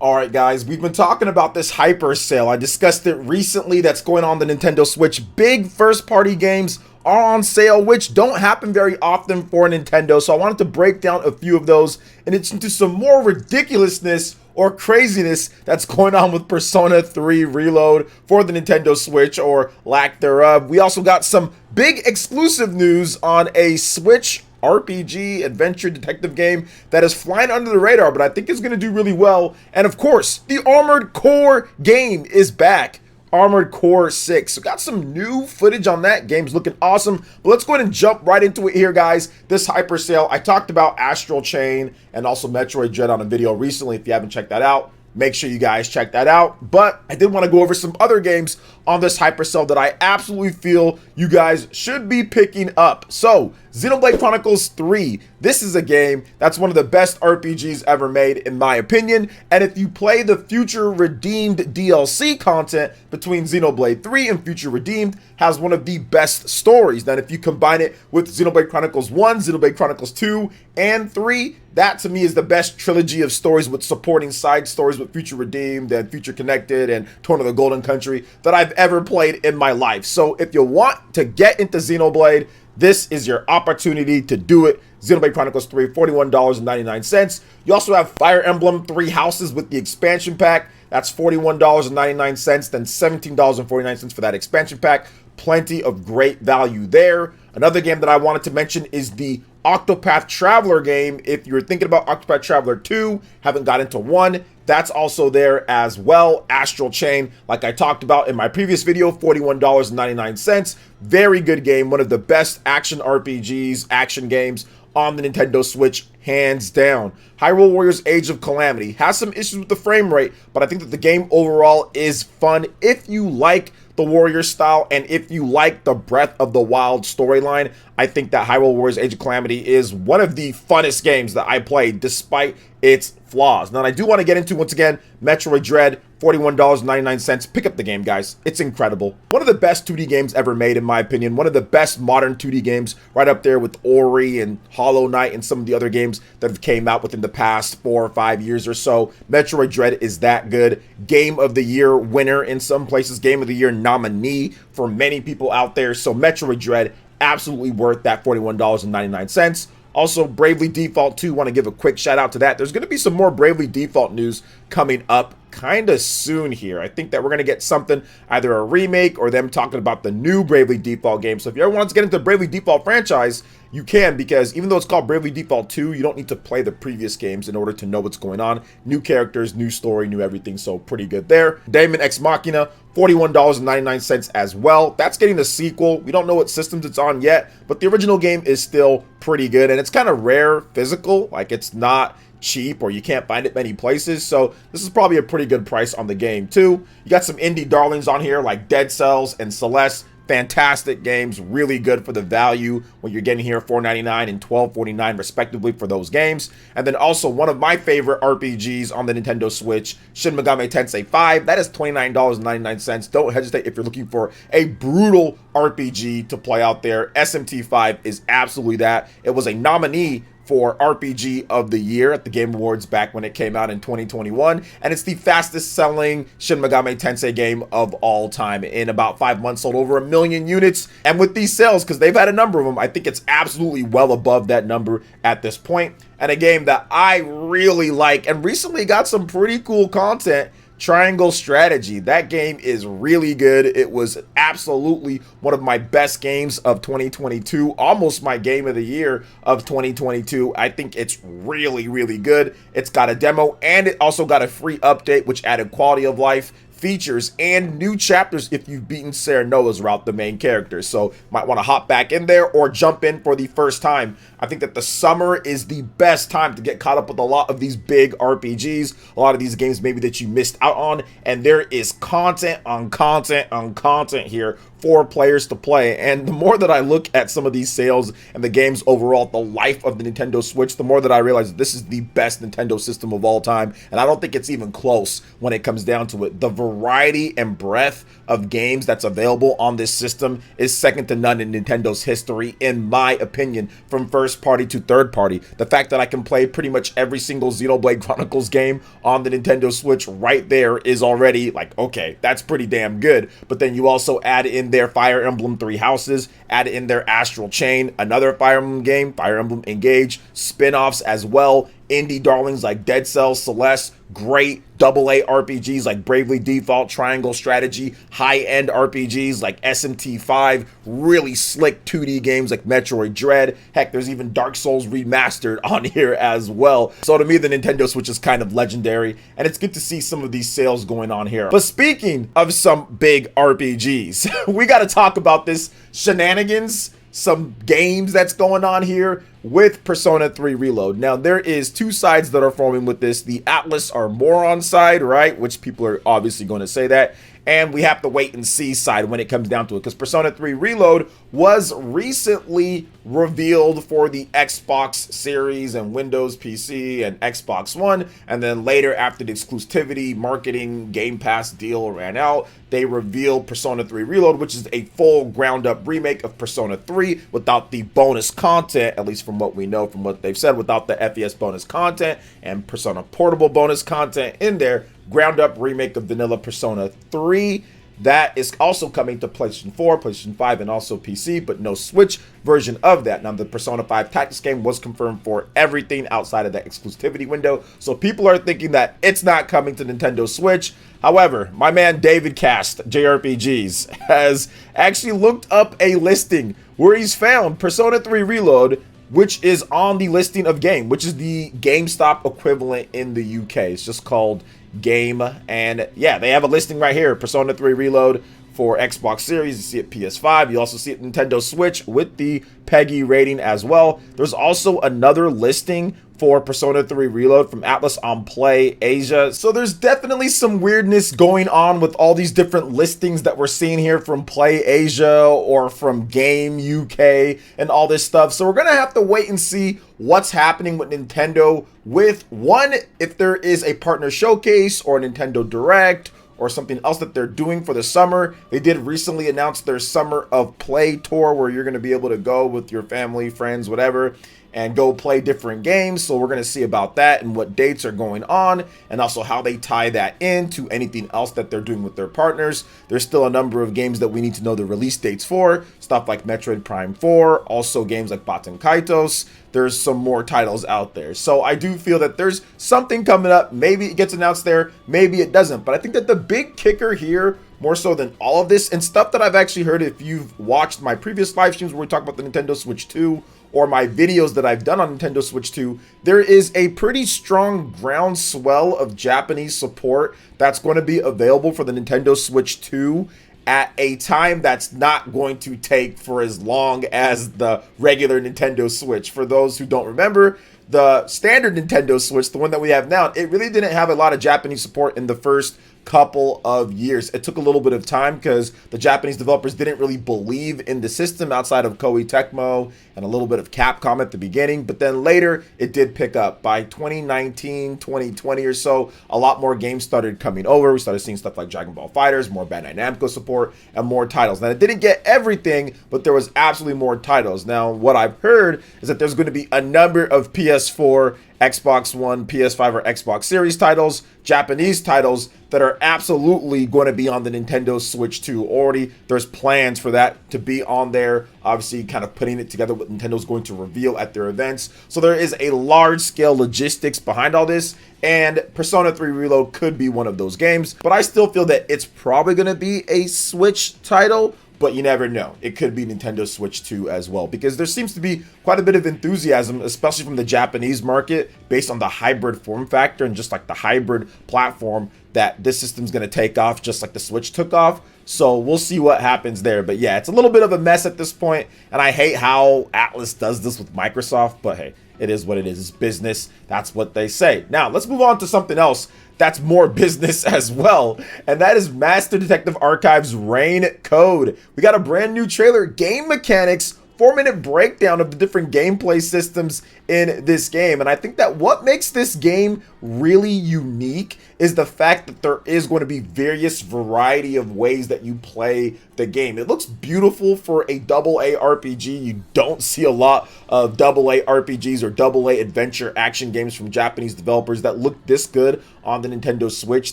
Alright guys, we've been talking about this hyper sale. I discussed it recently that's going on the Nintendo Switch. Big first party games are on sale, which don't happen very often for Nintendo. So I wanted to break down a few of those and it's into some more ridiculousness or craziness that's going on with Persona 3 Reload for the Nintendo Switch, or lack thereof. We also got some big exclusive news on a Switch RPG adventure detective game that is flying under the radar, but I think is going to do really well. And of course, the Armored Core game is back. Armored Core 6. So got some new footage on that. Game's looking awesome. But let's go ahead and jump right into it here, guys. This hyper sale. I talked about Astral Chain and also Metroid Dread on a video recently. If you haven't checked that out, make sure you guys check that out. But I did want to go over some other games on this hyper sale that I absolutely feel you guys should be picking up. So Xenoblade Chronicles 3. This is a game that's one of the best RPGs ever made, in my opinion. And if you play the Future Redeemed DLC content between Xenoblade 3 and Future Redeemed, has one of the best stories. Then if you combine it with Xenoblade Chronicles 1, Xenoblade Chronicles 2, and 3, that to me is the best trilogy of stories with supporting side stories with Future Redeemed and Future Connected and Torn of the Golden Country that I've ever played in my life. So if you want to get into Xenoblade, this is your opportunity to do it. Xenoblade Chronicles 3, $41.99. You also have Fire Emblem 3 Houses with the expansion pack. That's $41.99, then $17.49 for that expansion pack. Plenty of great value there. Another game that I wanted to mention is the Octopath Traveler game. If you're thinking about Octopath Traveler 2, haven't got into 1, that's also there as well. Astral Chain, like I talked about in my previous video, $41.99. Very good game, one of the best action RPGs, action games on the Nintendo Switch, hands down. Hyrule Warriors Age of Calamity has some issues with the frame rate, but I think that the game overall is fun if you like the Warrior style and if you like the Breath of the Wild storyline. I think that Hyrule Warriors Age of Calamity is one of the funnest games that I played despite its flaws. Now I do want to get into, once again, Metroid Dread, $41.99. Pick up the game, guys. It's incredible. One of the best 2D games ever made, in my opinion. One of the best modern 2D games, right up there with Ori and Hollow Knight and some of the other games that have came out within the past 4 or 5 years or so. Metroid Dread is that good. Game of the Year winner in some places. Game of the Year nominee for many people out there. So Metroid Dread, absolutely worth that $41.99. Also, Bravely Default 2, want to give a quick shout out to that. There's going to be some more Bravely Default news coming up kind of soon here. I think that we're going to get something, either a remake or them talking about the new Bravely Default game. So if you ever want to get into the Bravely Default franchise, you can, because even though it's called Bravely Default 2, you don't need to play the previous games in order to know what's going on. New characters, new story, new everything, so pretty good there. Daemon Ex Machina, $41.99 as well. That's getting a sequel. We don't know what systems it's on yet, but the original game is still pretty good, and it's kind of rare physical. Like, it's not cheap, or you can't find it many places, so this is probably a pretty good price on the game too. You got some indie darlings on here like Dead Cells and Celeste. Fantastic games, really good for the value when you're getting here, $4.99 and $12.49 respectively for those games. And then also one of my favorite RPGs on the Nintendo Switch, Shin Megami Tensei 5. That is $29.99. Don't hesitate if you're looking for a brutal RPG to play out there. SMT5 is absolutely that. It was a nominee for RPG of the Year at the Game Awards back when it came out in 2021, and it's the fastest selling Shin Megami Tensei game of all time. In about 5 months, sold over 1 million units, and with these sales, because they've had a number of them, I think it's absolutely well above that number at this point. And a game that I really like and recently got some pretty cool content, Triangle Strategy. That game is really good. It was absolutely one of my best games of 2022, almost my game of the year of 2022. I think it's really, really good. It's got a demo and it also got a free update, which added quality of life features and new chapters if you've beaten Serenoa's route, the main character. So might want to hop back in there or jump in for the first time. I think that the summer is the best time to get caught up with a lot of these big RPGs, a lot of these games maybe that you missed out on, and there is content on content on content here for players to play. And the more that I look at some of these sales and the games overall, the life of the Nintendo Switch, the more that I realize that this is the best Nintendo system of all time, and I don't think it's even close when it comes down to it. The variety and breadth of games that's available on this system is second to none in Nintendo's history, in my opinion, from first party to third party. The fact that I can play pretty much every single Xenoblade Chronicles game on the Nintendo Switch right there is already like, okay, that's pretty damn good. But then you also add in their Fire Emblem Three Houses, add in their Astral Chain, another Fire Emblem game, Fire Emblem Engage, spin-offs as well, indie darlings like Dead Cells, Celeste, great AA RPGs like Bravely Default, Triangle Strategy, high-end RPGs like SMT5, really slick 2D games like Metroid Dread. Heck, there's even Dark Souls Remastered on here as well. So to me, the Nintendo Switch is kind of legendary, and it's good to see some of these sales going on here. But speaking of some big RPGs, we got to talk about this shenanigans, some games that's going on here with Persona 3 Reload. Now, there is two sides that are forming with this. The Atlas are moron side, right? Which people are obviously going to say that. And we have to wait and see side when it comes down to it, because Persona 3 Reload was recently revealed for the Xbox Series and Windows PC and Xbox One, and then later, after the exclusivity marketing Game Pass deal ran out, they revealed Persona 3 Reload, which is a full ground-up remake of Persona 3 without the bonus content, at least from what we know, from what they've said, without the FES bonus content and Persona Portable bonus content in there. Ground-up remake of vanilla Persona 3. That is also coming to PlayStation 4, PlayStation 5, and also PC, but no Switch version of that. Now, the Persona 5 Tactics game was confirmed for everything outside of that exclusivity window, so people are thinking that it's not coming to Nintendo Switch. However, my man David Cast, JRPGs, has actually looked up a listing where he's found Persona 3 Reload, which is on the listing of Game, which is the GameStop equivalent in the UK. It's just called Game, and yeah, they have a listing right here, Persona 3 Reload for Xbox Series. You see it PS5. You also see it Nintendo Switch with the PEGI rating as well. There's also another listing for Persona 3 Reload from Atlas on Play Asia. So there's definitely some weirdness going on with all these different listings that we're seeing here from Play Asia or from Game UK and all this stuff. So we're gonna have to wait and see what's happening with Nintendo with one, if there is a partner showcase or a Nintendo Direct or something else that they're doing for the summer. They did recently announce their Summer of Play tour, where you're going to be able to go with your family, friends, whatever, and go play different games. So we're going to see about that and what dates are going on, and also how they tie that into anything else that they're doing with their partners. There's still a number of games that we need to know the release dates for, stuff like Metroid Prime 4, also games like Baten Kaitos. There's some more titles out there. So I do feel that there's something coming up. Maybe it gets announced there, maybe it doesn't. But I think that the big kicker here, more so than all of this, and stuff that I've actually heard if you've watched my previous live streams where we talk about the Nintendo Switch 2, or my videos that I've done on Nintendo Switch 2, there is a pretty strong groundswell of Japanese support that's going to be available for the Nintendo Switch 2 at a time that's not going to take for as long as the regular Nintendo Switch. For those who don't remember, the standard Nintendo Switch, the one that we have now, it really didn't have a lot of Japanese support in the first couple of years. It took a little bit of time because the Japanese developers didn't really believe in the system outside of Koei Tecmo and a little bit of Capcom at the beginning, but then later it did pick up. By 2019, 2020 or so, a lot more games started coming over. We started seeing stuff like Dragon Ball FighterZ, more Bandai Namco support, and more titles. Now, it didn't get everything, but there was absolutely more titles. Now, what I've heard is that there's going to be a number of PS4, Xbox One, PS5, or Xbox Series titles, Japanese titles, that are absolutely going to be on the Nintendo Switch 2 already. There's plans for that to be on there, obviously kind of putting it together what Nintendo's going to reveal at their events. So there is a large-scale logistics behind all this, and Persona 3 Reload could be one of those games, but I still feel that it's probably going to be a Switch title, but you never know. It could be Nintendo Switch 2 as well, because there seems to be quite a bit of enthusiasm, especially from the Japanese market, based on the hybrid form factor and just like the hybrid platform, that this system's going to take off just like the Switch took off. So we'll see what happens there. But yeah, it's a little bit of a mess at this point, and I hate how Atlas does this with Microsoft, but hey, it is what it is. It's business. That's what they say. Now, let's move on to something else that's more business as well, and that is Master Detective Archive's Rain Code. We got a brand new trailer, game mechanics 4-minute breakdown of the different gameplay systems in this game. And I think that what makes this game really unique is the fact that there is going to be various variety of ways that you play the game. It looks beautiful for a AA RPG. You don't see a lot of AA RPGs or AA adventure action games from Japanese developers that look this good on the Nintendo Switch.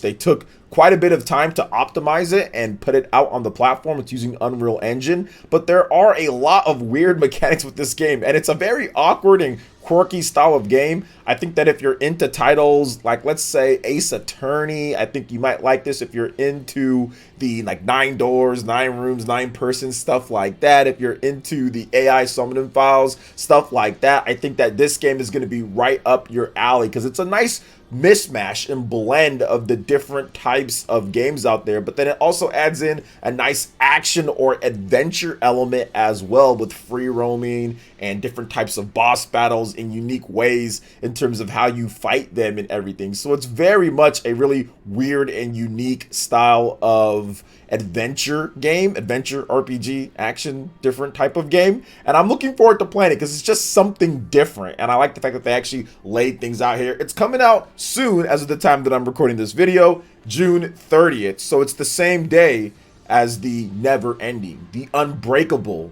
They took quite a bit of time to optimize it and put it out on the platform. It's using Unreal Engine, but there are a lot of weird mechanics with this game, and it's a very awkward and quirky style of game. I think that if you're into titles like, let's say, Ace Attorney, I think you might like this. If you're into the like 9 doors, 9 rooms, 9 persons, stuff like that, if you're into the AI summoning files, stuff like that, I think that this game is going to be right up your alley because it's a nice mismatch and blend of the different types of games out there, but then it also adds in a nice action or adventure element as well, with free roaming and different types of boss battles in unique ways in terms of how you fight them and everything. So it's very much a really weird and unique style of adventure game, adventure RPG, action, different type of game, and I'm looking forward to playing it because it's just something different, and I like the fact that they actually laid things out here. It's coming out soon as of the time that I'm recording this video, June 30th, so it's the same day as the never ending, the unbreakable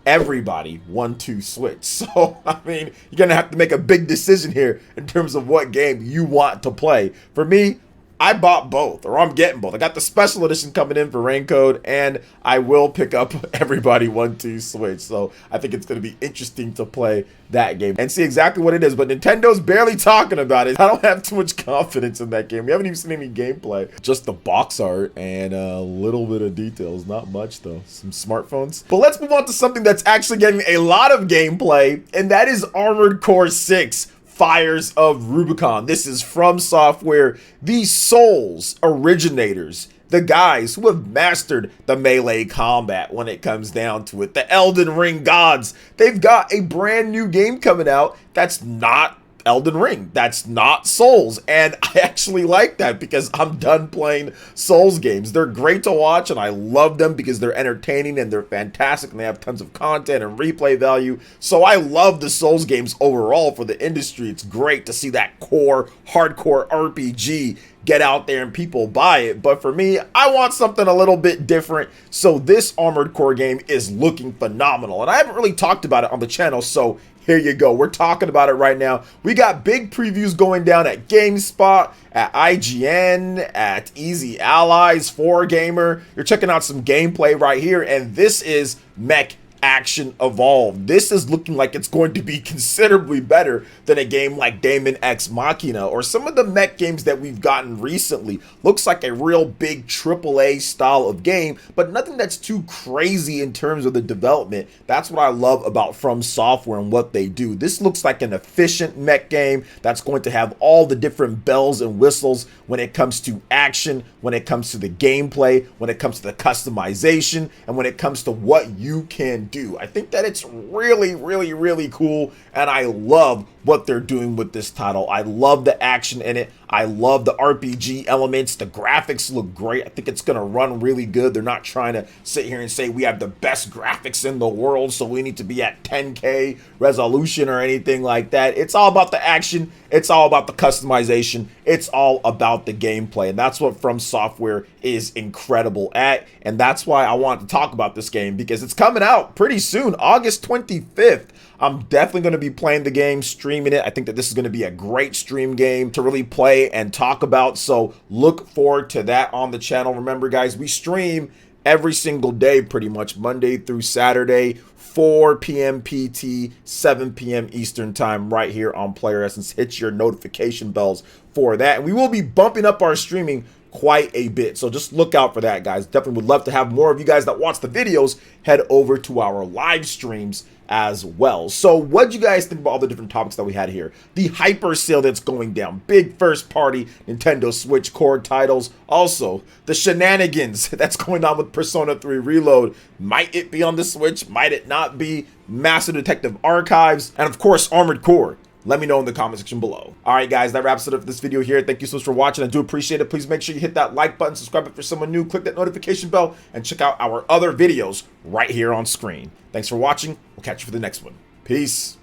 everybody 1-2 switch. So I mean, you're gonna have to make a big decision here in terms of what game you want to play. For me, I bought both, or I'm getting both. I got the special edition coming in for Raincode, and I will pick up everybody 1-2 switch. So I think it's going to be interesting to play that game and see exactly what it is. But Nintendo's barely talking about it. I don't have too much confidence in that game. We haven't even seen any gameplay. Just the box art and a little bit of details. Not much, though. Some smartphones. But let's move on to something that's actually getting a lot of gameplay, and that is Armored Core 6. Fires of Rubicon. This is From Software, the Souls originators, the guys who have mastered the melee combat when it comes down to it, the Elden Ring gods. They've got a brand new game coming out that's not Elden Ring, that's not Souls, and I actually like that because I'm done playing Souls games. They're great to watch and I love them because they're entertaining and they're fantastic and they have tons of content and replay value. So I love the Souls games overall for the industry. It's great to see that core hardcore RPG get out there and people buy it. But for me, I want something a little bit different. So this Armored Core game is looking phenomenal, and I haven't really talked about it on the channel, so here you go. We're talking about it right now. We got big previews going down at GameSpot, at IGN, at EasyAllies, 4Gamer. You're checking out some gameplay right here, and this is Mech Action Evolved. This is looking like it's going to be considerably better than a game like Daemon X Machina or some of the mech games that we've gotten recently. Looks like a real big AAA style of game, but nothing that's too crazy in terms of the development. That's what I love about From Software and what they do. This looks like an efficient mech game that's going to have all the different bells and whistles when it comes to action, when it comes to the gameplay, when it comes to the customization, and when it comes to what you can do. I think that it's really, really, really cool, and I love what they're doing with this title. I love the action in it. I love the RPG elements. The graphics look great. I think it's going to run really good. They're not trying to sit here and say we have the best graphics in the world, so we need to be at 10K resolution or anything like that. It's all about the action. It's all about the customization. It's all about the gameplay, and that's what From Software is incredible at, and that's why I want to talk about this game, because it's coming out pretty soon, August 25th. I'm definitely going to be playing the game, streaming it. I think that this is going to be a great stream game to really play and talk about, so look forward to that on the channel. Remember, guys, we stream every single day, pretty much Monday through Saturday, 4 p.m. PT, 7 p.m. Eastern time, right here on PlayerEssence. Hit your notification bells for that, and we will be bumping up our streaming quite a bit, so just look out for that, guys. Definitely would love to have more of you guys that watch the videos head over to our live streams as well. So what do you guys think about all the different topics that we had here? The hyper sale that's going down, big first party Nintendo Switch core titles, also the shenanigans that's going on with Persona 3 Reload. Might it be on the Switch? Might it not be? Master Detective Archives, and of course Armored Core Let me know in the comment section below. All right, guys, that wraps it up for this video here. Thank you so much for watching. I do appreciate it. Please make sure you hit that like button, subscribe if you're someone new, click that notification bell, and check out our other videos right here on screen. Thanks for watching. We'll catch you for the next one. Peace.